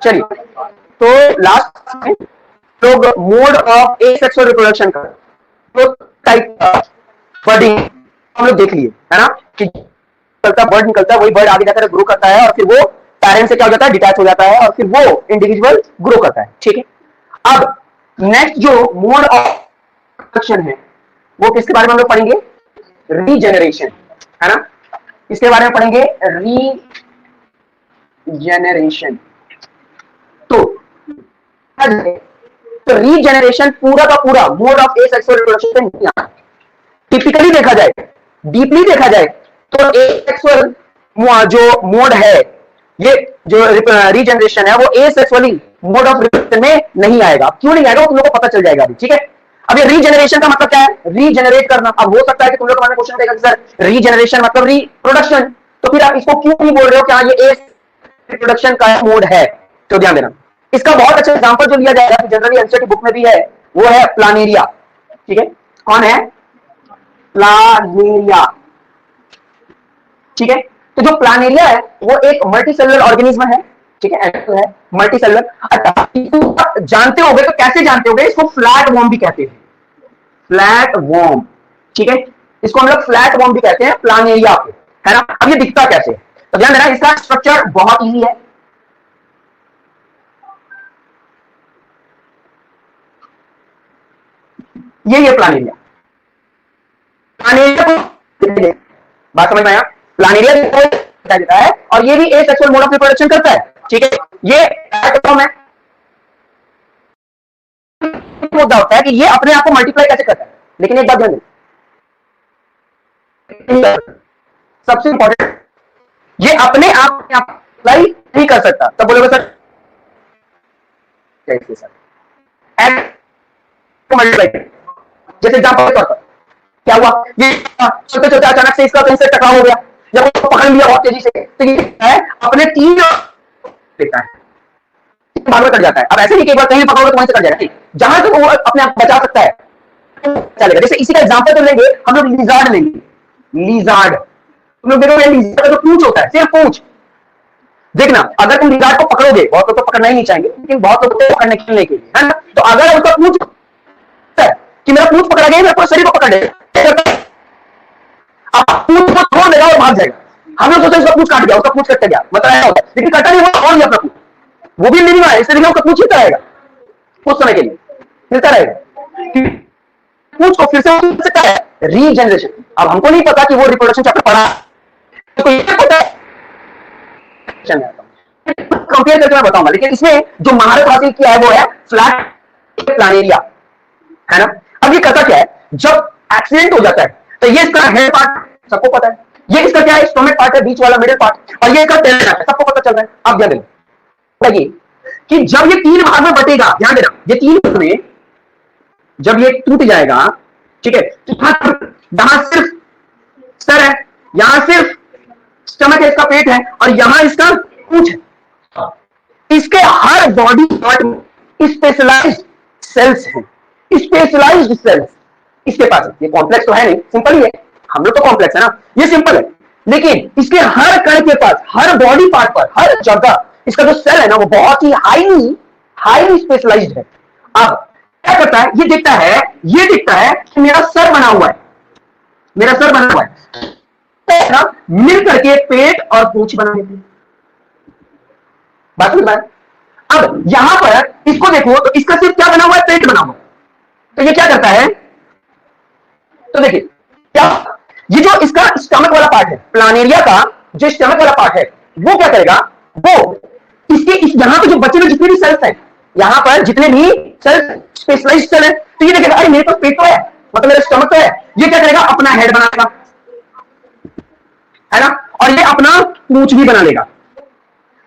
चलिए, तो लास्ट लोग मोड ऑफ एसेक्सुअल रिप्रोडक्शन का तो टाइप बर्डिंग हम लोग देख लिए, है ना, कि बर्ड निकलता है, वही बर्ड आगे जाकर ग्रो करता है और फिर वो पेरेंट से क्या हो जाता है, डिटैच हो जाता है और फिर वो इंडिविजुअल ग्रो करता है। ठीक है, अब नेक्स्ट जो मोड ऑफ रिप्रोडक्शन है वो किसके बारे में हम लोग पढ़ेंगे, रीजेनरेशन, है ना, इसके बारे में पढ़ेंगे रीजेनरेशन। तो रीजेनरेशन पूरा का पूरा मोड ऑफ एसेक्सुअल रिप्रोडक्शन नहीं आता। टिपिकली देखा जाए, डीपली देखा जाए तो एसेक्सुअल जो मोड है, ये जो रीजनरेशन है वो एसेक्सुअली मोड ऑफ रिप्रोडक्शन में नहीं आएगा। क्यों नहीं आएगा वो तुम लोग को पता चल जाएगा अभी। ठीक है, अब ये रीजनरेशन का मतलब क्या है, रीजनरेट करना। अब हो सकता है कि तुम लोग हमारे क्वेश्चन देगा कि सर रीजनरेशन मतलब रिप्रोडक्शन, तो फिर आप इसको क्यों नहीं बोल रहे हो कि हाँ ये एस रिप्रोडक्शन का मोड है। तो ध्यान देना, इसका बहुत अच्छा एग्जांपल जो लिया जाएगा जनरली एनसीईआरटी बुक में भी है, वो है प्लानेरिया। ठीक है, कौन है, प्लानेरिया। ठीक है, तो जो प्लानेरिया है वो एक मल्टीसेलुलर ऑर्गेनिज्म है। ठीक है, है मल्टीसेलुलर। अच्छा, जानते होगे तो कैसे जानते होगे, इसको फ्लैट वॉर्म भी कहते हैं, फ्लैट वॉर्म। ठीक है, इसको हम लोग फ्लैट वॉर्म भी कहते हैं प्लानेरिया को, है ना। अब ये दिखता कैसे, तो ध्यान देना, इसका स्ट्रक्चर बहुत इजी है। ये प्लानेरिया, प्लानेरिया को बात समझ में आया, प्लानेरिया दिखाई देता है और ये भी एसेक्सुअल मोड ऑफ रिप्रोडक्शन करता है। ठीक है, ये एटम है, मुद्दा होता है कि ये अपने आप को मल्टीप्लाई कैसे करता है। लेकिन एक बात ध्यान दें, सबसे इंपॉर्टेंट, ये अपने आप मल्टीप्लाई नहीं कर सकता। तब बोलोगे सर कैसे, सर मल्टीप्लाई, जैसे एग्जांपल के तौर पर क्या हुआ, ये चलते चलते अचानक से इसका कहीं से टकराव हो गया, जब उसको पकड़ लिया बहुत तेजी से, तो ये है अपने तीन देता है, बार बार कट जाता है। अब ऐसे नहीं कि एक बार कहीं पकड़ोगे तो वहीं से कट जाएगा, जहां से वो अपने आप बचा सकता है चलेगा। जैसे इसी का एग्जांपल तो लेंगे हम लोग, लिजार्ड लेंगे, लिजार्ड। तुम लोग देखोगे लिजार्ड का जो पूंछ होता है, सिर्फ पूंछ, देखना अगर तुम लिजार्ड को पकड़ोगे, बहुत लोग तो पकड़ना ही नहीं चाहेंगे, लेकिन बहुत लोग को पकड़ने के लिए, है ना, तो अगर उसका पूंछ कि मेरा पूंछ पकड़ा गया, मेरे पूरे शरीर को पकड़ लेगा, पूंछ को छोड़ देगा और भाग जाएगा। हम लोग सोचते उसका पूंछ काट गया, उसका पूंछ कट गया, मतलब ऐसा होता है, लेकिन कटा नहीं हुआ, और अपना पूंछ, वो भी नहीं हुआ, इसलिए उसका पूंछ हिलता रहेगा कुछ समय के लिए, हिलता रहेगा, पूंछ को फिर से सकता है, रीजनरेशन। अब हमको नहीं पता कि वो रिप्रोडक्शन चैप्टर पढ़ा, तो ये पता है कंपेयर करके मैं बताऊंगा, लेकिन इसमें जो महारत हासिल किया है वो है फ्लैट प्लानेरिया, है ना। अब ये करता क्या है, जब एक्सीडेंट हो जाता है तो ये इसका हेड पार्ट सबको पता है, ये इसका क्या है, स्टोमक पार्ट है, बीच वाला मिडिल पार्ट, और ये इसका टेल है, सबको पता चल रहा है। अब ध्यान देना कि जब ये तीन भाग में बटेगा, ध्यान देना, ये तीन भाग में जब ये टूट जाएगा, ठीक है, तो यहां सिर्फ सर है, यहां सिर्फ स्टमक है, इसका पेट है, और यहां इसका पूंछ है। इसके हर बॉडी पार्ट में स्पेशलाइज्ड सेल्स हैं, स्पेशलाइज्ड सेल्स इसके पास है। ये कॉम्प्लेक्स तो है नहीं, सिंपल ही है, हम लोग तो कॉम्प्लेक्स है ना, ये सिंपल है, लेकिन इसके हर कण के पास, हर बॉडी पार्ट पर, हर जगह इसका जो सेल है ना, वो बहुत ही हाईली स्पेशलाइज्ड है। अब क्या करता है, ये दिखता है कि मेरा सर बना हुआ है, मेरा सर बना हुआ है, मिल करके पेट और पूंछ बना देते हैं। बात समझ में? अब यहां पर इसको देखो तो इसका सिर्फ क्या बना हुआ है, पेट बना हुआ है। तो ये क्या करता है, तो देखिए क्या, ये जो इसका स्टमक वाला पार्ट है, प्लानेरिया का जो स्टमक वाला पार्ट है, वो क्या करेगा, वो इसके यहां पे जो बचे हुए जितने भी सेल्स हैं, यहां पर जितने भी सेल स्पेशलाइज्ड सेल है, तो ये देखेगा अरे मेरे पास पेट तो है, मतलब मेरा स्टमक तो है, ये क्या करेगा, अपना हेड बनाएगा, है ना, और ये अपना पूंछ भी बना लेगा।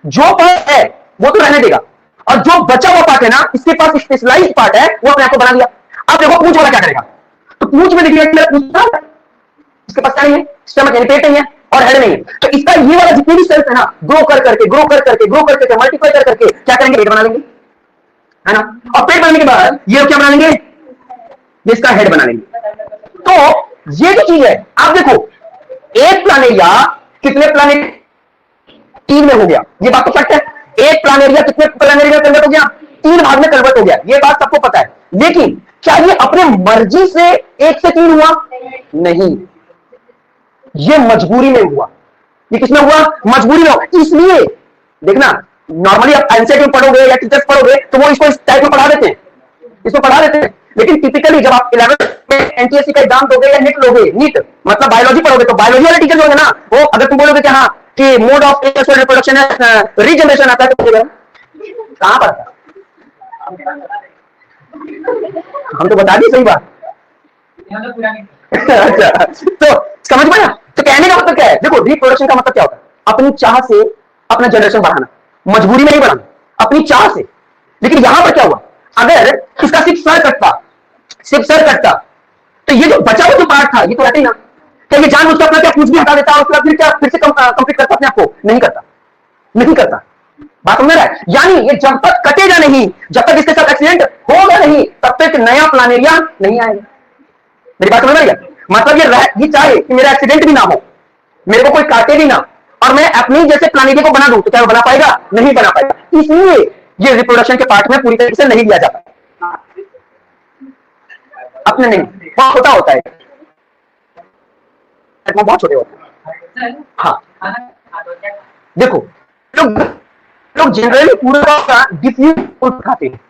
जो पार्ट है वो तो रहने देगा, और जो बचा हुआ पार्ट है ना, इसके पास स्पेशलाइज्ड पार्ट है, वो अपने आप को बना दिया। अब देखो पूंछ वाला क्या करेगा, तो पूंछ में देखिए इसके पास क्या नहीं है, स्टमक यानी पेट नहीं है और हेड नहीं है, तो इसका ये वाला जितने भी सेल्स है ना, ग्रो करके मल्टीप्लाई कर करके क्या करेंगे, पेट बना लेंगे, है ना, और पेट बनाने के बाद ये क्या बना लेंगे, ये इसका हेड बना लेंगे। तो ये जो चीज है, आप देखो एक प्लानेरिया कितने प्लानेट, 3 में हो गया, ये बात तो फैक्ट है, एक प्लानेरिया कितने प्लानेरिया कन्वर्ट हो गया? 3 भाग में कन्वर्ट हो गया, ये बात सबको पता है। लेकिन क्या ये अपने मर्जी से 1 से 3 हुआ? नहीं, ये मजबूरी में हुआ। ये किसमें हुआ? मजबूरी में हुआ। इसलिए देखना, नॉर्मली आप एनसीईआरटी में पढ़ोगे या टीचर्स पढ़ोगे तो वो इसको इस टाइप में पढ़ा देते हैं, इसको पढ़ा देते हैं। लेकिन टिपिकली जब आप 11th में एनटीएससी का एग्जाम दोगे या नीट लोगे, नीट मतलब बायोलॉजी पढ़ोगे, तो बायोलॉजी वाले टीचर जो है ना, वो अगर तुम बोलोगे कि हाँ कि मोड ऑफ सेक्सुअल रिप्रोडक्शन है, रीजनरेशन आता है, तो बोलेगा कहां पर? हम तो बता दी सही बात। अच्छा, तो समझ में आया? तो कहने का मतलब क्या है? देखो, रिप्रोडक्शन का मतलब क्या होता है? अपनी चाह से अपना जनरेशन बढ़ाना, मजबूरी में नहीं बढ़ाना, अपनी चाह से। लेकिन यहां पर क्या हुआ? अगर इसका सिर्फ सर कटता, तो ये जो बचा हुआ जो पार्ट था, ये तो रहता ही ना। क्या ये जानबूझ के अपना क्या कुछ भी हटा देता और उसके बाद फिर से कंप्लीट करता अपने आप को? नहीं करता। बात समझ रहा है? यानी ये जब तक कटेगा नहीं, जब तक इसके साथ एक्सीडेंट होगा नहीं, तब तक नया प्लानेरिया नहीं आएगा। मेरी बात समझ रही है? मतलब ये चाहे कि मेरा एक्सीडेंट भी ना हो, मेरे को कोई काटे भी ना, और मैं अपनी जैसे प्लानेरिया को बना दूं, तो क्या वो बना पाएगा? नहीं बना पाएगा। इसलिए ये रिप्रोडक्शन के पार्ट में पूरी तरीके से नहीं लिया जाता, अपने नहीं, बहुत छोटा होता है, बहुत छोटे होते हैं। हाँ, देखो, लोग जनरली पूरा डिफ्यूज फूड खाते हैं।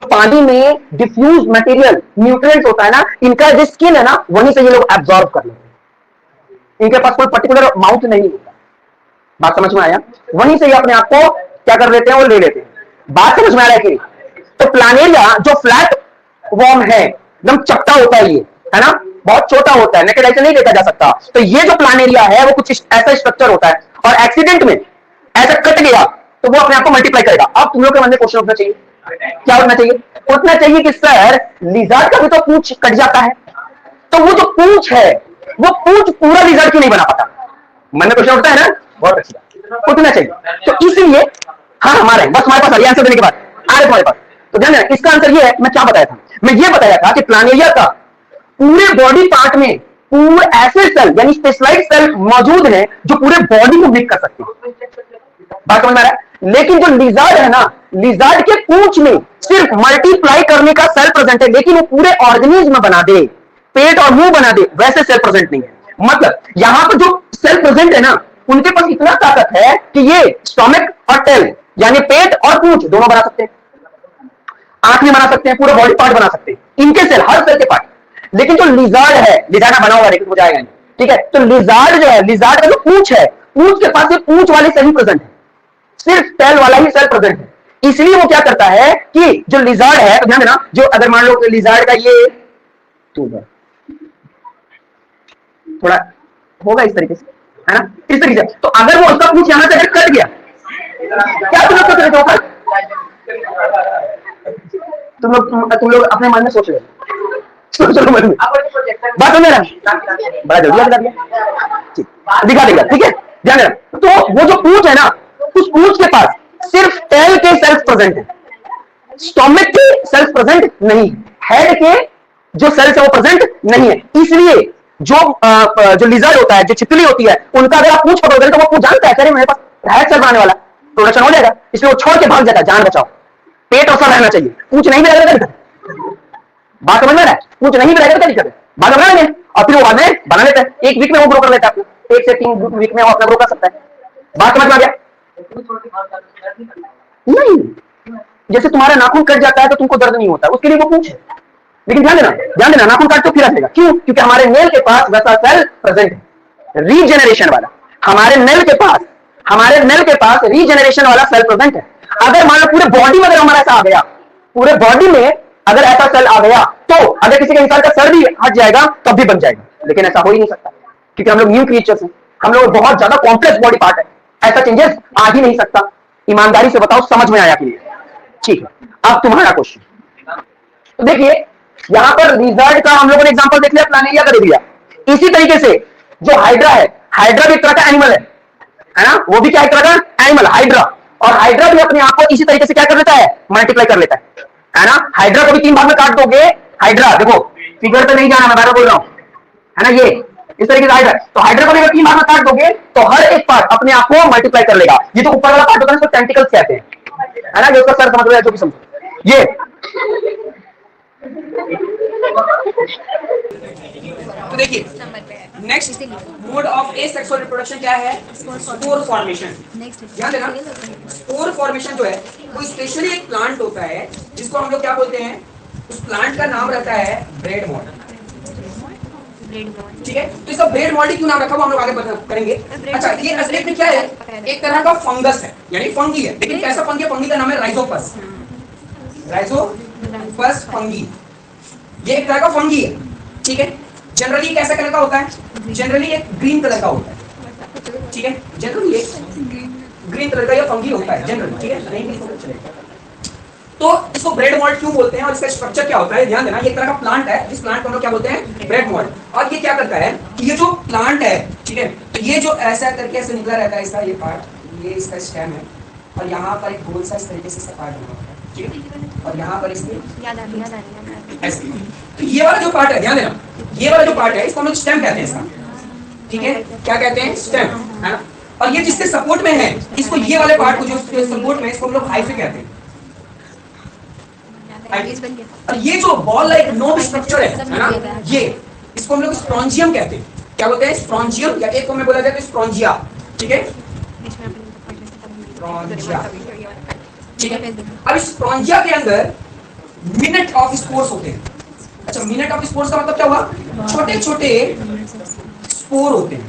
पानी में डिफ्यूज मटेरियल न्यूट्रिएंट्स होता है ना, इनका जो स्किन है ना, वहीं से ये लोग एब्जॉर्ब कर लेते हैं। इनके पास कोई पर्टिकुलर माउथ नहीं होता। बात समझ में आया? वहीं से ये अपने आप को क्या कर लेते हैं? वो ले लेते हैं। बात समझ में आ रहा है कि? तो प्लानेरिया जो फ्लैट वॉर्म है, एकदम चपटा होता है, ये है ना, बहुत छोटा होता है, नेकेड आई से नहीं देखा जा सकता। तो ये जो प्लानेरिया है वो कुछ ऐसा स्ट्रक्चर होता है, और एक्सीडेंट में ऐसा कट गया तो वो अपने आप को मल्टीप्लाई करेगा। अब तुम लोग के मन में क्वेश्चन उठना चाहिए, क्या उठना चाहिए? उठना चाहिए कि सर लिजर्ड का भी तो पूंछ कट जाता है, तो वो जो पूंछ है, वो पूंछ पूरा लिजर्ड क्यों नहीं बना पाता? मन में क्वेश्चन उठता है ना, बहुत अच्छा, उठना चाहिए। तो इसलिए हाँ, हमारे बस हमारे पास आंसर देने के बाद आ रहे तुम्हारे पास, तो ध्यान देना, इसका आंसर ये है। मैं क्या बताया था? मैं ये बताया था कि प्लानेरिया का पूरे बॉडी पार्ट में पूरे ऐसे सेल यानी स्पेशलाइज्ड सेल मौजूद हैं जो पूरे बॉडी को मेक कर सकते हैं। बात समझ में आ रहा है? लेकिन जो लिजर्ड है ना, लिजर्ड के पूंछ में सिर्फ मल्टीप्लाई करने का सेल प्रेजेंट है, लेकिन वो पूरे ऑर्गेनिज्म बना दे, पेट और मुंह बना दे, वैसे सेल प्रेजेंट नहीं है। मतलब यहां पर जो सेल प्रेजेंट है ना, उनके पास इतना ताकत है कि ये स्टोमक और टेल यानी पेट और पूंछ दोनों बना सकते हैं, आंख में बना सकते हैं, पूरा बॉडी पार्ट बना सकते हैं, इनके सेल, हर सेल के पार्ट। लेकिन जो लिजर्ड है, लिजार्ड बना हुआ लेकिन हो जाएगा नहीं, ठीक है? तो लिजर्ड जो है, लिजर्ड का जो पूंछ है, पूंछ के पास पूंछ वाले सेल ही प्रेजेंट है, सिर्फ टेल वाला ही सेल प्रेजेंट है। इसलिए वो क्या करता है कि जो लिजर्ड है, तो ध्यान देना, जो अगर मान लो लिजर्ड का ये थोड़ा होगा इस तरीके से, है ना, इस तरीके से, तो अगर वो उसका पूंछ यहां से अगर कट गया, क्या तुम लोग सोच रहे हो? तुम लोग अपने मन में सोच रहे हो, चलो मन में बात हो मेरा बड़ा जल्दी बता दिया, दिखा देगा, ठीक है? ध्यान देना, तो वो जो पूंछ है ना, उस पूंछ के पास सिर्फ टेल के सेल्स प्रेजेंट है, स्टोमक के सेल्स प्रेजेंट नहीं, हेड के जो सेल्स है वो प्रेजेंट नहीं है। इसलिए जो लिजर्ड होता है, जो छिपकली होती है, उनका अगर आप पूंछ पकड़ोगे तो वो पूंछ जानता है कि मेरे पास हेड सेल बनाने वाला प्रोडक्शन हो जाएगा, इसलिए वो छोड़ के भाग जाता है, जान बचाओ, पेट और सब रहना चाहिए, पूंछ नहीं भी रहेगा। बात समझ में रहा है? पूंछ नहीं भी रहेगा तो दिक्कत है, बात समझ रहे हैं? और फिर वो बाद में बना लेता है, 1 वीक में वो ग्रो कर लेता है, 1 से 3 वीक में वो अपना ग्रो कर सकता है। बात समझ में आ गया? नहीं, जैसे तुम्हारा नाखून कट जाता है तो तुमको दर्द नहीं होता, उसके लिए वो पूंछ है। लेकिन ध्यान देना, नाखून काट तो फिर रहेगा, क्यों? क्योंकि हमारे नेल के पास वैसा सेल प्रेजेंट है, रीजनरेशन वाला। हमारे नेल के पास रीजनरेशन वाला सेल प्रेजेंट है। अगर मान लो पूरे बॉडी में अगर हमारा ऐसा आ गया, पूरे बॉडी में अगर ऐसा सेल आ गया, तो अगर किसी के इंसान का सर भी हट जाएगा तब भी बन जाएगा, लेकिन ऐसा हो ही नहीं सकता, क्योंकि हम लोग न्यू क्रिएचर्स हैं, हम लोग बहुत ज्यादा कॉम्प्लेक्स बॉडी पार्ट है, ऐसा चेंजेस आ ही नहीं सकता। ईमानदारी से बताओ, समझ में आया कि नहीं? ठीक है, अब तुम्हारा क्वेश्चन। तो देखिए, यहां पर लिजर्ड का हम लोगों ने एग्जांपल देख लिया, प्लानेरिया का देख लिया। इसी तरीके से जो हाइड्रा है, हाइड्रा भी एक तरह का एनिमल है ना, वो भी क्या एक तरह का एनिमल, हाइड्रा। और हाइड्रा भी अपने आप को इसी तरीके से क्या कर लेता है? मल्टीप्लाई कर लेता है ना। हाइड्रा को भी 3 भाग में काट दोगे, हाइड्रा देखो, फिगर पे नहीं जाना, मैं बार बोल रहा हूं, है ना, ये इस तरीके से हाइड्रा। तो हाइड्रा को भी 3 भाग में काट दोगे तो हर एक पार्ट अपने आप को मल्टीप्लाई कर लेगा। ये जो ऊपर वाला पार्ट होता है उसको टेंटिकल्स कहते हैं, है ना, ये उसका सर समझ लो, जो भी समझो ये। तो देखिए next mode of asexual reproduction क्या है? Spore formation. ध्यान देना, स्पोर फॉर्मेशन जो है वो स्पेशली एक प्लांट होता है जिसको हम लोग क्या बोलते हैं, उस प्लांट का नाम रहता है ब्रेड मोल्ड। ठीक है, तो इसका ब्रेड मोल्ड क्यों नाम रखा वो हम लोग आगे करेंगे। अच्छा, ये असली में क्या है? एक तरह का फंगस है, यानी फंगी है, लेकिन कैसा फंगी है? फंगी का नाम है राइजोपस। राइजोपस फंगी, ये एक तरह का फंगी है। ठीक है, जनरली कैसा कलर का होता है? जनरली एक ग्रीन कलर का होता है। ठीक है, जनरली एक ग्रीन कलर का ये फंगी होता है जनरली। ठीक है, नहीं चलेगा। तो इसको ब्रेड मोल्ड क्यों बोलते हैं और इसका स्ट्रक्चर क्या होता है? ध्यान देना, ये एक तरह का प्लांट है, इस प्लांट को हम लोग क्या बोलते हैं? Bread mould. और ये क्या करता है कि ये जो प्लांट है, ठीक है, तो ये जो ऐसा करके ऐसे निकला रहता है इसका ये पार्ट, ये इसका स्टेम है, और यहाँ पर एक गोल सा इस तरीके से इसका पार्ट बना होता है। ठीक है, और यहाँ पर इसमें ऐसे, तो ये वाला जो पार्ट है, ध्यान देना, ये वाला जो पार्ट है इसको हम लोग स्टेम कहते हैं इसका। ठीक है, क्या कहते हैं? स्टेम, है ना। और ये जिसके सपोर्ट में है, इसको ये वाले पार्ट को जो सपोर्ट में, इसको हम लोग हाइफे कहते हैं। और ये जो बॉल लाइक नोब स्ट्रक्चर है ना, ये इसको हम लोग स्प्रॉन्जियम कहते हैं। क्या बोलते हैं? स्प्रॉन्जियम, या एक को मैं बोला जाए तो स्प्रॉन्जिया। ठीक है, स्प्रॉन्जिया। ठीक है, अब स्प्रॉन्जिया के अंदर मिनट ऑफ स्पोर्स होते हैं। अच्छा, मिनट ऑफ स्पोर्स का मतलब क्या हुआ? छोटे छोटे स्पोर होते हैं,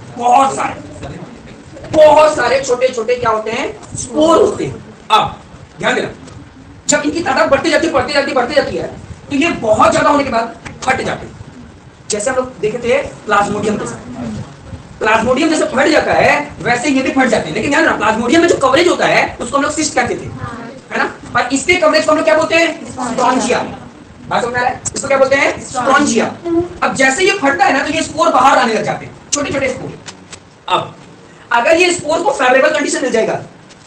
बहुत सारे छोटे छोटे क्या होते हैं? स्पोर होते हैं। अब ध्यान देना, जब इनकी तादाद बढ़ती जाती है, तो ये बहुत ज्यादा होने के बाद फट जाते हैं। जैसे हम लोग देखे थे प्लाज्मोडियम के साथ, प्लाज्मोडियम जैसे फट जाता है वैसे ये भी फट जाते हैं। लेकिन ध्यान रखना, प्लाज्मोडियम में जो कवरेज होता है उसको हम लोग सिस्ट कहते थे, है ना, और इसके कवरेज को हम लोग क्या बोलते हैं? स्प्रॉन्जिया। बात समझ आ रहा है? इसको क्या बोलते हैं? स्प्रॉन्जिया। अब जैसे ये फटता है ना, तो ये स्पोर बाहर आने लग जाते हैं, छोटे छोटे स्पोर। अब अगर ये स्पोर को फेवरेबल कंडीशन मिल जाएगा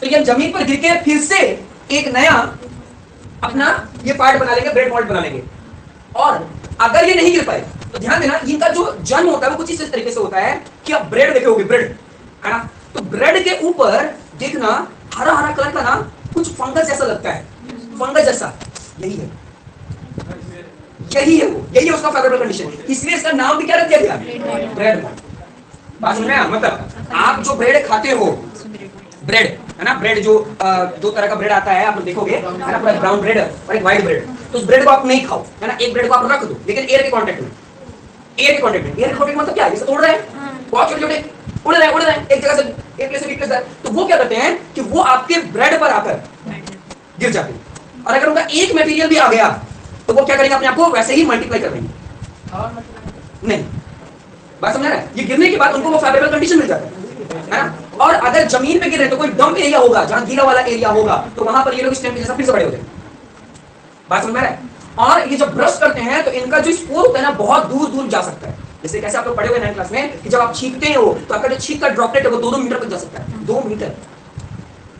तो ये जमीन पर गिर के फिर से एक नया अपना ये पार्ट बना लेंगे, ब्रेड मोल्ड बना लेंगे। और अगर ये नहीं गिर पाए तो ध्यान देना, इनका जो जन्म होता है वो कुछ इस तरीके से होता है कि आप ब्रेड देखे होगे, ब्रेड, है ना, तो ब्रेड के ऊपर देखना हरा हरा कलर का ना कुछ फंगस जैसा लगता है, फंगस जैसा, यही है वो, यही है उसका फेवरेबल कंडीशन। इसलिए इसका नाम भी क्या रख दिया गया? Bread mould. बात समझ में आया? मतलब आप जो ब्रेड खाते हो, ब्रेड, है ना, ब्रेड जो दो तरह का ब्रेड आता है, आप देखोगे, है ना, पूरा ब्राउन ब्रेड और एक व्हाइट ब्रेड। तो उस ब्रेड को आप नहीं खाओ, है ना, एक ब्रेड को आप रख दो, लेकिन एयर के कांटेक्ट में, एयर के कांटेक्ट मतलब क्या है? जैसे उड़ रहे हैं, बहुत छोटे छोटे उड़ रहे हैं एक जगह से एक प्लेस से दूसरी प्लेस, तो वो क्या करते हैं कि वो आपके ब्रेड पर आकर गिर जाते हैं। और अगर उनका एक मटेरियल भी आ गया तो वो क्या करेंगे? अपने आप को वैसे ही मल्टीप्लाई कर देंगे। नहीं, बात समझ रहा है? ये गिरने के बाद उनको वो फेवरेबल कंडीशन मिल जाता है ना। और अगर जमीन पे गिरे तो कोई डंप एरिया होगा, जहां गीला वाला एरिया होगा, तो वहां पर ये लोग स्टेम के जैसा फिर से बड़े होते हैं। बात समझ में आ रहा है? और ये जब ब्रश करते हैं तो इनका जो स्पोर होता है ना बहुत दूर दूर जा सकता है। जैसे कैसे आप लोग पढ़े हुए 9th क्लास में कि जब आप छींकते हो तो आपका जो छींक का ड्रॉपलेट है वो 2-2 मीटर तक जा सकता है। 2 मीटर,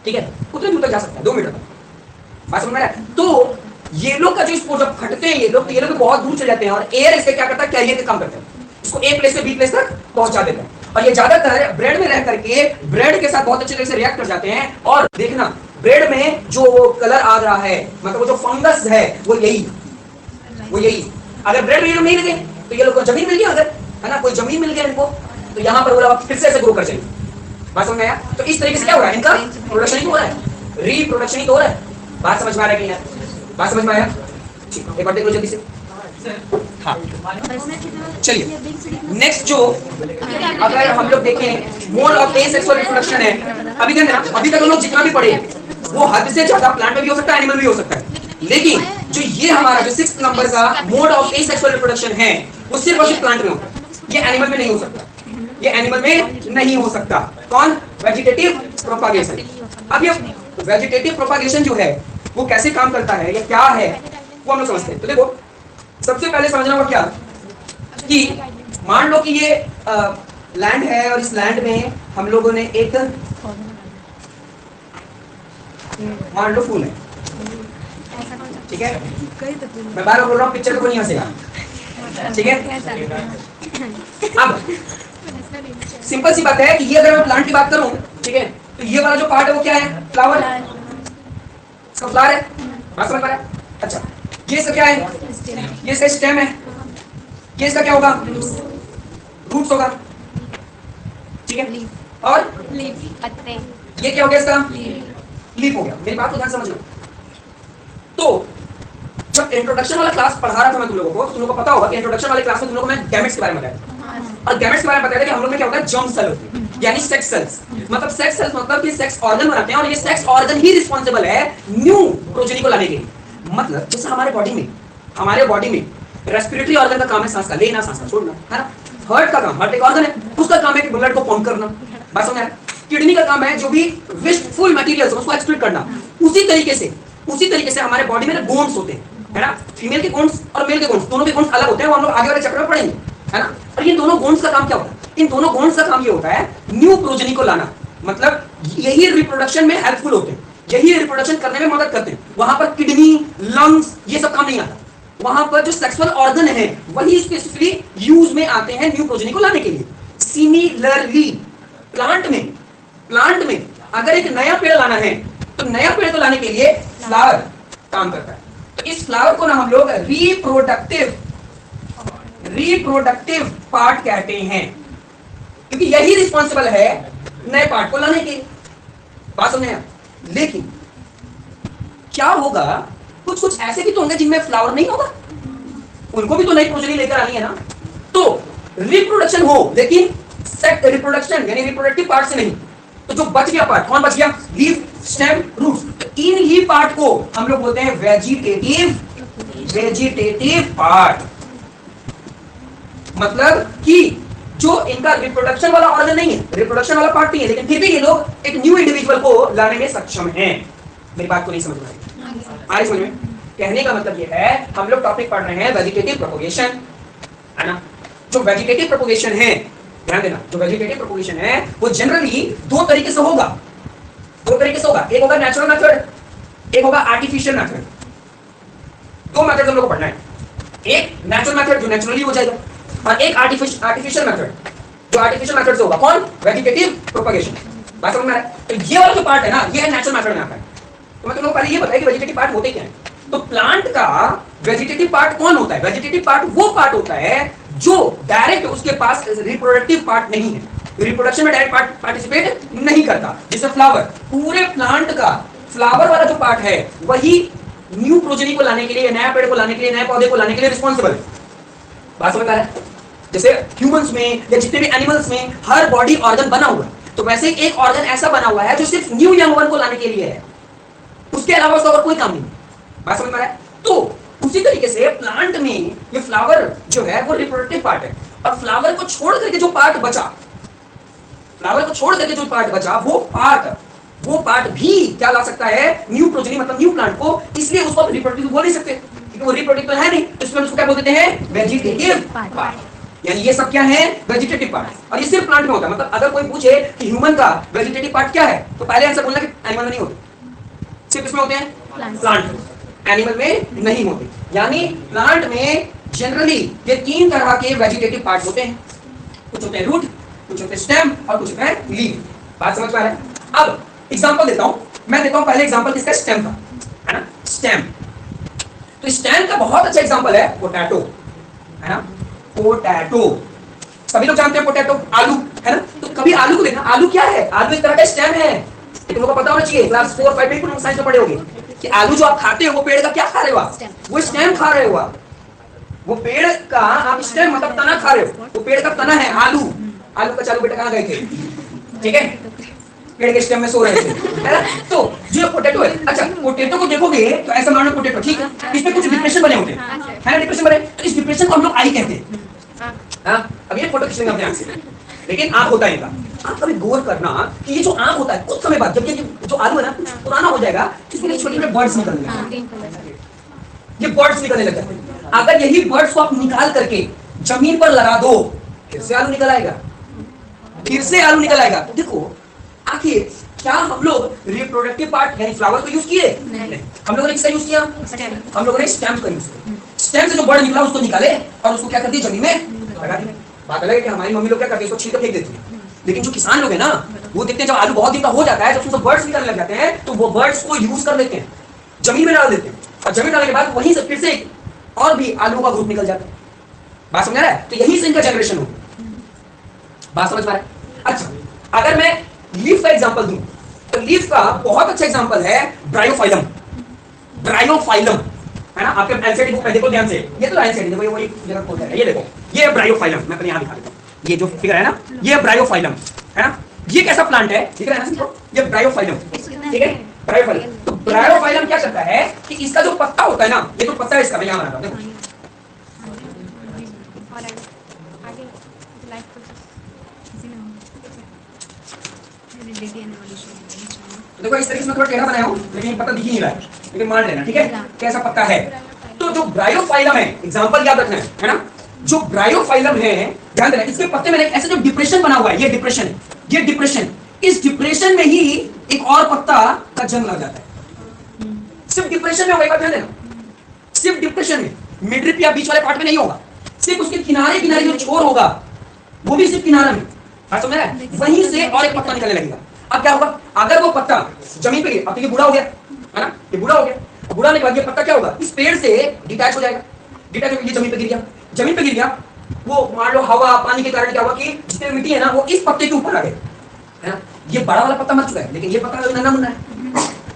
ठीक है, उतने दूर तक जा सकता है, 2 मीटर तक। बात समझ में आ रहा है? तो ये लोग का जो स्पोर जब फटते हैं ये लोग, तो ये लोग बहुत दूर चले जाते हैं और एयर इससे क्या करता है? कैरियर का काम करता है, इसको ए प्लेस से बी प्लेस तक पहुंचा देता है। और ये ज्यादातर ब्रेड में रह करके ब्रेड के साथ बहुत अच्छे तरीके से रिएक्ट कर जाते हैं। और देखना, ब्रेड में जो कलर आ रहा है, मतलब वो जो फंगस है वो यही। अगर ब्रेड में ये लोग नहीं लगे तो ये लोग को जमीन मिल गया, अगर, है ना, कोई जमीन मिल गया इनको, तो यहाँ पर बोला फिर से ऐसे ग्रो कर जाएंगे। बात समझ में आया? तो इस तरीके से क्या हो रहा है? इनका प्रोडक्शन ही हो रहा है, रिप्रोडक्शन ही हो रहा है। बात समझ में आ रहा है कि नहीं? बात समझ में आया? ठीक, एक बार देख लो जल्दी से। हाँ, चलिए नेक्स्ट जो अगर हम लोग देखें मोड ऑफ एसेक्सुअल रिप्रोडक्शन है, अभी तक हम लोग जितना भी पढ़े वो हद से ज्यादा प्लांट में भी हो सकता है, एनिमल भी हो सकता है। लेकिन जो ये हमारा जो 6th नंबर का मोड ऑफ एसेक्सुअल रिप्रोडक्शन है वो सिर्फ और सिर्फ प्लांट में होता है, ये एनिमल में नहीं हो सकता, ये एनिमल में नहीं हो सकता। कौन? Vegetative propagation. अब ये वेजिटेटिव प्रोपागेशन जो है वो कैसे काम करता है या क्या है वो हम लोग समझते हैं। तो देखो, सबसे पहले समझना होगा क्या कि मान लो कि ये लैंड है और इस लैंड में हम लोगों ने एक, मान लो फूल है, ठीक है, मैं बार बार बोल रहा हूँ, पिक्चर को नहीं हंसेगा, ठीक है। अब सिंपल सी बात है कि ये अगर मैं प्लांट की बात करूं, ठीक है, तो ये वाला जो पार्ट है वो क्या है? फ्लावर। फ्लावर है, बात समझ पा रहे हैं? अच्छा, ये इसका क्या है? ये इसका स्टेम है, ये इसका क्या होगा? रूट्स होगा, ठीक है। और पत्ते, ये क्या हो गया इसका? लीफ हो गया। मेरी बात को ध्यान समझ लो। तो जब इंट्रोडक्शन वाला क्लास पढ़ा रहा था मैं तुम लोगों को, तो तुम लोगों को पता होगा कि इंट्रोडक्शन वाले क्लास में तुम लोगों को मैं गैमेट्स के बारे में बताया, और गैमेट्स के बारे में बताया था कि हम लोग में क्या होता है, जर्म सेल होते हैं, यानी सेक्स सेल्स। मतलब सेक्स सेल्स मतलब कि सेक्स ऑर्गन बनाते हैं, और ये सेक्स ऑर्गन ही रिस्पांसिबल है न्यू प्रोजेनी को लाने के लिए। मतलब जैसे हमारे बॉडी में रेस्पिरेटरी ऑर्गन का काम है सांस का लेना, सांस का छोड़ना, है ना। हार्ट का काम, हार्ट एक ऑर्गन है, उसका काम है कि ब्लड को पंप करना, बात समझ आ रहा है। किडनी का काम है जो भी वेस्टफुल मटेरियल्स उसको एक्सक्रीट करना। उसी तरीके से हमारे बॉडी में ना बोन्स होते हैं, है ना। फीमेल के बोन्स और मेल के बोन्स, दोनों के बोन्स अलग होते हैं, वो हम लोग आगे वाले चैप्टर में पढ़ेंगे, है ना। और ये दोनों बोन्स का काम क्या होता है? इन दोनों बोन्स का काम ये होता है न्यू प्रोजेनी को लाना। मतलब यही रिप्रोडक्शन में हेल्पफुल होते हैं, यही रिप्रोडक्शन करने में मदद करते हैं। वहां पर किडनी, लंग्स ये सब काम नहीं आता। वहां पर जो सेक्सुअल ऑर्गन है वही स्पेसिफिकली यूज में आते हैं न्यू प्रोजेनी को लाने के लिए। सिमिलरली प्लांट में अगर एक नया पेड़ लाना है तो नया पेड़ को लाने के लिए फ्लावर काम करता है। तो इस फ्लावर को ना हम लोग रिप्रोडक्टिव पार्ट कहते हैं, क्योंकि यही रिस्पॉन्सिबल है नए पार्ट को लाने के। बात समझे? लेकिन क्या होगा, कुछ ऐसे भी तो होंगे जिनमें फ्लावर नहीं होगा, उनको भी तो नई प्रोजेनी लेकर आनी है ना। तो रिप्रोडक्शन हो, लेकिन सेक्स रिप्रोडक्शन यानी रिप्रोडक्टिव पार्ट से नहीं। तो जो बच गया पार्ट, कौन बच गया? Leaf, stem, roots. तो इन ही पार्ट को हम लोग बोलते हैं वेजिटेटिव पार्ट। मतलब कि जो इनका रिप्रोडक्शन वाला ऑर्गन नहीं है, रिप्रोडक्शन वाला पार्ट नहीं है, लेकिन फिर भी ये लोग एक न्यू इंडिविजुअल को लाने में सक्षम हैं। मेरी बात को नहीं समझ में आई? समझ में? कहने का मतलब ये है, हम लोग टॉपिक पढ़ रहे हैं वेजिटेटिव प्रोपगेशन, है ना। जो वेजिटेटिव प्रोपगेशन है, ध्यान देना, जो वेजिटेटिव प्रोपगेशन है वो जनरली दो तरीके से होगा। एक होगा नेचुरल मेथड, एक होगा आर्टिफिशियल मेथड। दो मेथड हम लोग को पढ़ना है। एक नेचुरल मेथड जो नेचुरली हो जाएगा, और एक आर्टिफिशियल मेथड जो आर्टिफिशियल मेथड से होगा। कौन? Vegetative propagation. बात समझ में आ रहा है? तो ये वाला जो पार्ट है ना, ये है नेचुरल मेथड में आता है। तो मैं तुम लोग पहले ये बताया कि वेजिटेटिव पार्ट होते क्या है। तो प्लांट का वेजिटेटिव पार्ट कौन होता है? वेजिटेटिव पार्ट वो पार्ट होता है जो डायरेक्ट उसके पास रिप्रोडक्टिव पार्ट नहीं है, रिप्रोडक्शन में डायरेक्ट पार्टिसिपेट नहीं करता। जैसे फ्लावर, पूरे प्लांट का फ्लावर वाला जो पार्ट है वही न्यू प्रोजेनी को लाने के लिए, नया पेड़ को लाने के लिए, नए पौधे को लाने के लिए रिस्पॉन्सिबल है। बात समझ आ रहा है? जैसे ह्यूमंस में या जितने भी एनिमल्स में हर बॉडी ऑर्गन बना हुआ है, तो वैसे एक ऑर्गन ऐसा बना हुआ है जो सिर्फ न्यू यंग वन को लाने के लिए है, उसके अलावा उसका और कोई काम नहीं। बात समझ में आ रहा है? तो उसी तरीके से प्लांट में ये फ्लावर जो है वो रिप्रोडक्टिव पार्ट है, और फ्लावर को छोड़ करके जो पार्ट बचा, वो पार्ट भी क्या ला सकता है? न्यू प्रोजेनी, मतलब न्यू प्लांट को। इसलिए उसको रिप्रोडक्टिव बोल नहीं सकते, क्योंकि वो रिप्रोडक्टिव तो है नहीं, इसमें उसको क्या बोल देते हैं? Vegetative part. यानी ये सब क्या है? Vegetative part. और ये सिर्फ प्लांट में होता है। मतलब अगर कोई पूछे कि ह्यूमन का वेजिटेटिव पार्ट क्या है, तो पहले आंसर बोलना कि एनिमल में नहीं होते, सिर्फ इसमें होते हैं प्लांट, एनिमल में नहीं होते। यानी प्लांट में जनरली ये तीन तरह के वेजिटेटिव पार्ट होते हैं। कुछ होते हैं रूट, कुछ होते हैं स्टेम, और कुछ होता है लीफ। बात समझ पा रहे हैं? अब एग्जांपल देता हूं मैं, पहले एग्जांपल किसका? स्टेम का, है ना। स्टेम, तो स्टेम का बहुत अच्छा एग्जांपल है पोटैटो, है ना। पोटैटो सभी लोग जानते हैं, पोटैटो आलू, है ना। तो कभी आलू को देखना, आलू क्या है? आलू एक तरह का स्टेम है। तुम लोगों को पता होना चाहिए, क्लास 4 5 में साइंस में पढ़े होंगे कि आलू जो आप खाते हो वो पेड़ का क्या खा रहे हो आप? वो स्टेम खा रहे हो आप। वो पेड़ का आप स्टेम मतलब तना खा रहे हो, वो पेड़ का तना है आलू। आलू का चालू बेटा कहाँ गए थे? ठीक है, पेड़ के स्टेम में सो रहे थे, है ना। तो जो पोटैटो है, अच्छा पोटैटो को देखोगे तो ऐसा मानो पोटैटो, ठीक है, इसमें कुछ डिप्रेशन बने होते हैं, है ना, डिप्रेशन बने। तो इस डिप्रेशन को हम लोग आई कहते हैं। हाँ, अब ये फोटो खींचेंगे अपने आंख से, लेकिन आंख होता है इनका। आप कभी गौर करना कि ये जो आंख होता है कुछ समय बाद, जब ये जो आलू है ना कुछ पुराना हो जाएगा, इसमें छोटे छोटे बर्ड्स निकलने लगते हैं। ये बर्ड्स निकलने लग जाते हैं। अगर यही बर्ड्स को आप निकाल करके जमीन पर लगा दो, फिर से आलू निकल आएगा, तो देखो आखिर क्या हम लोग रिप्रोडक्टिव पार्ट यानी फ्लावर को यूज किए? नहीं। हम लोगों ने किसका यूज किया? हम लोगों ने स्टेम का यूज किया। स्टेम से जो बर्ड निकला उसको निकाले और उसको क्या कर दिया? जमीन में लगा दिया। बात अलग है कि हमारी मम्मी लोग क्या करती है, उसको छील कर फेंक देती है, लेकिन जो किसान लोग हैं ना, वो देखते हैं जब आलू बहुत दिन का हो जाता है, जब उसमें बर्ड्स निकलने लग जाते हैं, तो वो बर्ड्स को यूज कर लेते हैं। जमीन में डाल देते हैं और जमीन डालने के बाद वहीं से फिर से और भी आलू का ग्रुप निकल जाता है। बात समझ रहा है? तो यही से इनका जनरेशन हो। बात समझ पा रहे हैं? अच्छा, अगर मैं लीफ का एग्जांपल दूं तो लीफ का बहुत अच्छा एग्जांपल है ब्रायोफाइलम। ब्रायोफाइलम है ना, आपके एनसीईआरटी बुक में देखो ध्यान से, ये तो एनसीईआरटी देखो, ये वही जगह खोलता है, ये देखो, ये ब्रायोफाइलम, मैं अपने यहां दिखा देता हूं, ये जो फिगर है ना, ये ब्रायोफाइलम है ना। ये कैसा प्लांट है दिख रहा है ना, ये ब्रायोफाइलम, ठीक है, ब्रायोफाइलम। तो ब्रायोफाइलम क्या करता है कि इसका जो पत्ता होता है ना, ये तो पत्ता है इसका, मैं यहां बना रहा हूं, देखो इस तरीके से मैं थोड़ा टेढ़ा बनाया हूं, लेकिन पत्ता दिख ही नहीं रहा है, लेकिन मान लेना, ठीक है, कैसा पत्ता है। तो जो ब्रायोफाइलम है, एग्जांपल याद रखना है ना, जो ब्रायोफाइलम है, ध्यान देना, इसके पत्ते में ऐसा जो डिप्रेशन बना हुआ है, ये डिप्रेशन है, ये डिप्रेशन, इस डिप्रेशन में ही एक और पत्ता का जन्म लग जाता है। सिर्फ डिप्रेशन में होगा, एक बात ध्यान देना, सिर्फ डिप्रेशन में, मिड या बीच वाले पार्ट में नहीं होगा, सिर्फ उसके किनारे किनारे जो छोर होगा वो भी सिर्फ किनारा में, समझ रहा है, वहीं से और एक पत्ता निकलने लगेगा। अब क्या होगा, अगर वो पत्ता जमीन पे गिरे, अब तो ये बूढ़ा हो गया है ना, ये बूढ़ा हो गया, बूढ़ा होने के बाद ये पत्ता क्या होगा, इस पेड़ से डिटैच हो जाएगा, डिटैच होकर ये जमीन पे गिर गया, जमीन पे गिर गया, वो मान लो हवा पानी के कारण क्या हुआ कि जितने मिट्टी है ना वो इस पत्ते के ऊपर आ गए, है ना, ये बड़ा वाला पत्ता मर चुका है, लेकिन ये पत्ता नन्हा मुन्ना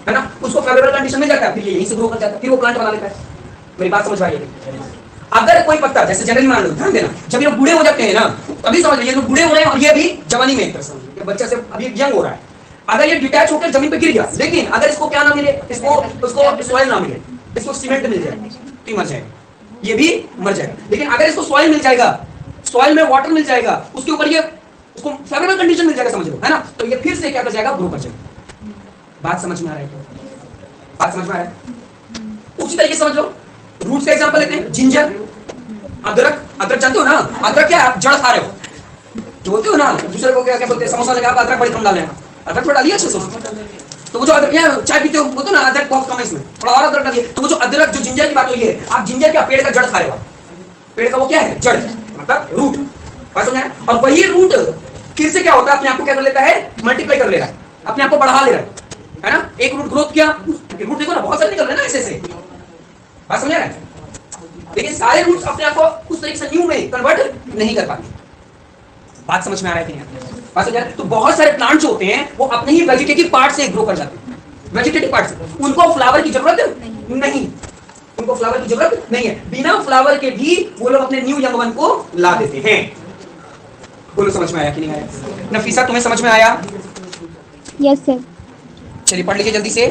है ना, उसको फेवरेबल कंडीशन मिल जाता है, फिर ये यहीं से ग्रो कर जाता है, फिर वो प्लांट बना लेता है। मेरी बात समझ आई? अगर कोई पत्ता, जैसे जनरली मान लो, ध्यान देना, जब ये बूढ़े हो जाते हैं ना, तभी समझ लीजिए बूढ़े हो रहे हैं और ये भी जवानी में, एक तरह से बच्चे से अभी यंग हो रहा है, अगर ये डिटैच होकर जमीन पे गिर गया, लेकिन अगर इसको क्या ना मिले, इसको उसको सॉइल ना मिले, इसको सीमेंट मिल जाए तो मर जाएगा, ये भी मर जाएगा। लेकिन अगर इसको सॉइल मिल जाएगा, सॉइल में वाटर मिल जाएगा, उसके ऊपर ये उसको फेवरेबल कंडीशन मिल जाएगा, समझ लो, है ना, तो ये फिर से क्या कर जाएगा, ग्रो कर जाएगा। बात समझ में आ रहा है? बात समझ में आ रहा है? उसी तरीके समझ लो, रूट्स का एग्जांपल लेते हैं, जिंजर, अदरक, अदरक जानते हो ना, अदरक क्या आप जड़ खा रहे हो, जो बोलते हो ना दूसरे को क्या बोलते हैं, समोसा लगा आप अदरक बड़ी कम डाल रहे हैं, अदरक थोड़ा डालिए अच्छे से, तो वो जो अदरक चाय पीते हो बोलते हो ना, अदरक बहुत कम है इसमें, थोड़ा और अदरक डालिए, तो वो जो अदरक, जो जिंजर की बात हुई है, आप जिंजर क्या पेड़ का जड़ खा रहे हो, पेड़ का वो क्या है, जड़, मतलब रूट, बात समझ आया? और वही रूट फिर से क्या होता है, अपने आप को क्या कर लेता है, मल्टीप्लाई कर ले रहा है, अपने आप को बढ़ा ले रहा है ना, एक रूट ग्रोथ किया, रूट देखो ना बहुत सारे निकल रहे हैं ना ऐसे से, बात समझ रहा है? लेकिन सारे रूट्स अपने आप को उस तरीके से न्यू में कन्वर्ट नहीं कर पाते। बात समझ में आ रहा है कि नहीं? बात समझ आ रहा है? तो बहुत सारे प्लांट्स होते हैं वो अपने ही वेजिटेटिव पार्ट से ग्रो कर जाते हैं, वेजिटेटिव पार्ट से, उनको फ्लावर की जरूरत नहीं, उनको फ्लावर की जरूरत नहीं है, बिना फ्लावर के भी वो लोग अपने न्यू यंग वन को ला देते हैं। बोलो समझ में आया कि नहीं आया? नफीसा तुम्हें समझ में आया? Yes sir. चलिए पढ़ लीजिए जल्दी से।